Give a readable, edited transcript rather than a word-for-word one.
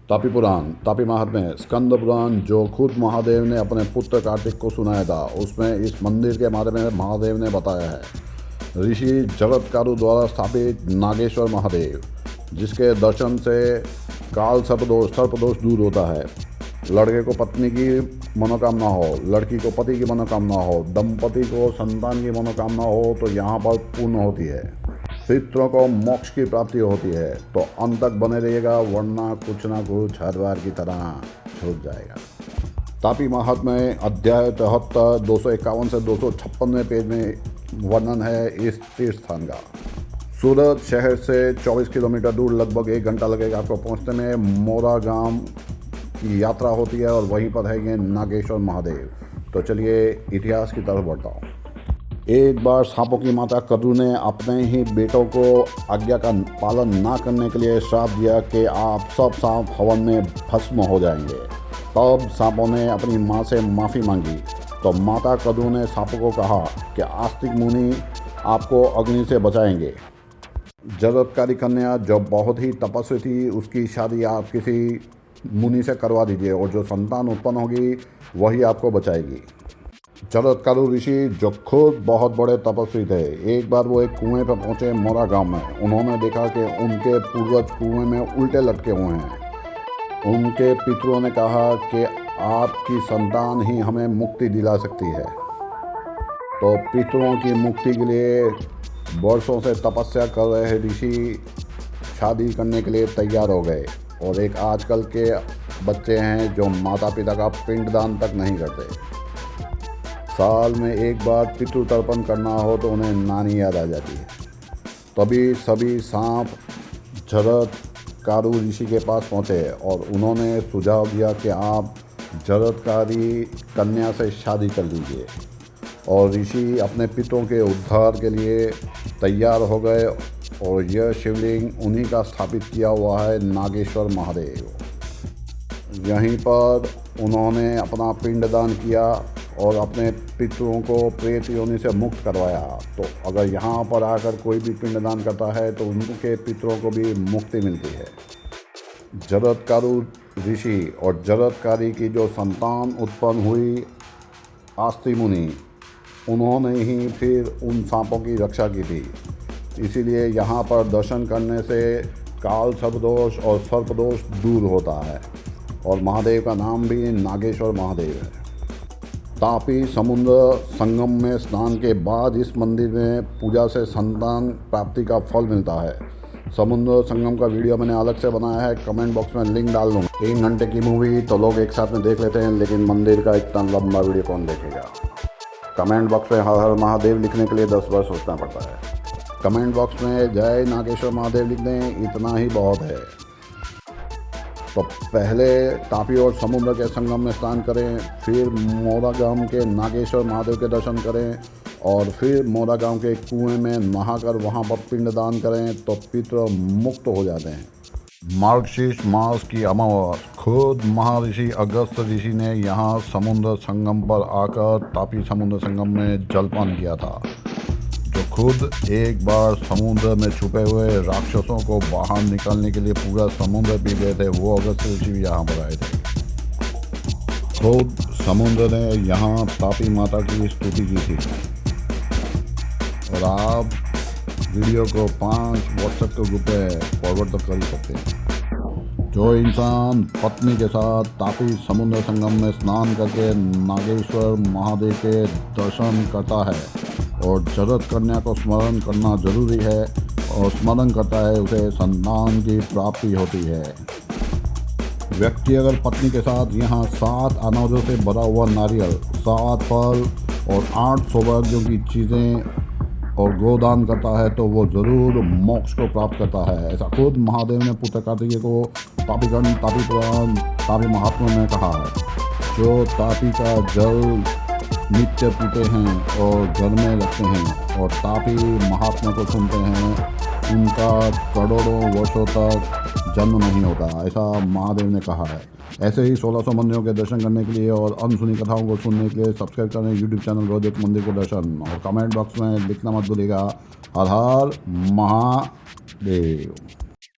तापी पुराण, तापी महात्म्य, स्कंद पुराण जो खुद महादेव ने अपने पुत्र कार्तिक को सुनाया था, उसमें इस मंदिर के बारे में महादेव ने बताया है। ऋषि जगतकारु द्वारा स्थापित नागेश्वर महादेव, जिसके दर्शन से काल सर्पदोष दूर होता है। लड़के को पत्नी की मनोकामना हो, लड़की को पति की मनोकामना हो, दंपति को संतान की मनोकामना हो तो यहाँ पर पूर्ण होती है। पितरों को मोक्ष की प्राप्ति होती है। तो अंत तक बने रहिएगा, वरना कुछ ना कुछ हर बार की तरह छूट जाएगा। तापी महात्म्य अध्याय 73 251 से 256वें पेज में वर्णन है इस तीर्थ स्थान का। सूरत शहर से 24 किलोमीटर दूर, लगभग 1 घंटा लगेगा आपको पहुँचने में। मोरा गांव की यात्रा होती है और वहीं पर है ये नागेश्वर महादेव। तो चलिए इतिहास की तरफ बढ़ता हूँ। एक बार सांपों की माता कद्रू ने अपने ही बेटों को आज्ञा का पालन ना करने के लिए श्राप दिया कि आप सब सांप हवन में भस्म हो जाएंगे। तब सांपों ने अपनी माँ से माफ़ी मांगी तो माता कद्रू ने सांपों को कहा कि आस्तिक मुनि आपको अग्नि से बचाएंगे। जगतकारी कन्या जो बहुत ही तपस्वी थी, उसकी शादी आप किसी मुनि से करवा दीजिए और जो संतान उत्पन्न होगी वही आपको बचाएगी। जगतकारु ऋषि जो खुद बहुत बड़े तपस्वी थे, एक बार वो एक कुएं पर पहुंचे मोरा गांव में। उन्होंने देखा कि उनके पूर्वज कुएं में उल्टे लटके हुए हैं। उनके पितरों ने कहा कि आपकी संतान ही हमें मुक्ति दिला सकती है। तो पितरों की मुक्ति के लिए वर्षों से तपस्या कर रहे ऋषि शादी करने के लिए तैयार हो गए। और एक आजकल के बच्चे हैं जो माता पिता का पिंडदान तक नहीं करते। साल में एक बार पितृतर्पण करना हो तो उन्हें नानी याद आ जाती है। तभी सभी सांप जगतकारु ऋषि के पास पहुँचे और उन्होंने सुझाव दिया कि आप जगतकारी कन्या से शादी कर लीजिए। और ऋषि अपने पितरों के उद्धार के लिए तैयार हो गए और यह शिवलिंग उन्हीं का स्थापित किया हुआ है, नागेश्वर महादेव। यहीं पर उन्होंने अपना पिंडदान किया और अपने पितरों को प्रेत योनि से मुक्त करवाया। तो अगर यहाँ पर आकर कोई भी पिंडदान करता है तो उनके पितरों को भी मुक्ति मिलती है। जगतकारु ऋषि और जगतकारी की जो संतान उत्पन्न हुई आस्ति मुनि, उन्होंने ही फिर उन सांपों की रक्षा की थी। इसीलिए यहाँ पर दर्शन करने से काल सर्पदोष और सर्पदोष दूर होता है। और महादेव का नाम भी नागेश्वर महादेव है। तापी समुद्र संगम में स्नान के बाद इस मंदिर में पूजा से संतान प्राप्ति का फल मिलता है। समुद्र संगम का वीडियो मैंने अलग से बनाया है, कमेंट बॉक्स में लिंक डाल दूँगा। 3 घंटे की मूवी तो लोग एक साथ में देख लेते हैं, लेकिन मंदिर का इतना लंबा वीडियो कौन देखेगा। कमेंट बॉक्स में हर हर महादेव लिखने के लिए 10 बार सोचना पड़ता है। कमेंट बॉक्स में जय नागेश्वर महादेव लिख दें, इतना ही बहुत है। तो पहले तापी और समुद्र के संगम में स्नान करें, फिर मोरा गांव के नागेश्वर महादेव के दर्शन करें और फिर मोरा गांव के कुएं में नहाकर वहां पर पिंडदान करें तो पितृ मुक्त हो जाते हैं। मार्गशीर्ष मास की अमावस खुद महर्षि अगस्त ऋषि ने यहाँ समुद्र संगम पर आकर तापी समुद्र संगम में जलपान किया था। जो खुद एक बार समुद्र में छुपे हुए राक्षसों को बाहर निकालने के लिए पूरा समुद्र पी गए थे, वो अगस्त ऋषि भी यहाँ पर आए थे। खुद समुद्र ने यहाँ तापी माता की स्तुति की थी। और आप वीडियो को 5 व्हाट्सएप के ग्रुप पे फॉरवर्ड तो कर ही सकते हैं। जो इंसान पत्नी के साथ तापी समुद्र संगम में स्नान करके नागेश्वर महादेव के दर्शन करता है और जगत कन्या को स्मरण करना जरूरी है और स्मरण करता है, उसे संतान की प्राप्ति होती है। व्यक्ति अगर पत्नी के साथ यहाँ 7 अनाजों से भरा हुआ नारियल, 7 फल और 8 सौभाग्यों की चीज़ें और गोदान करता है तो वो ज़रूर मोक्ष को प्राप्त करता है। ऐसा खुद महादेव ने पुत्र कार्तिकेय को तापीगण, तापी पुराण, तापी महात्म्य में कहा है। जो तापी का जल नित्य पीते हैं और घर में रखते हैं और तापी महात्मा को सुनते हैं, उनका करोड़ों वर्षों तक जन्म नहीं होता, ऐसा महादेव ने कहा है। ऐसे ही 1600 मंदिरों के दर्शन करने के लिए और अनसुनी कथाओं को सुनने के लिए सब्सक्राइब करें यूट्यूब चैनल रोज एक मंदिर के दर्शन। और कमेंट बॉक्स में लिखना मत भूलिएगा, हर हर महादेव।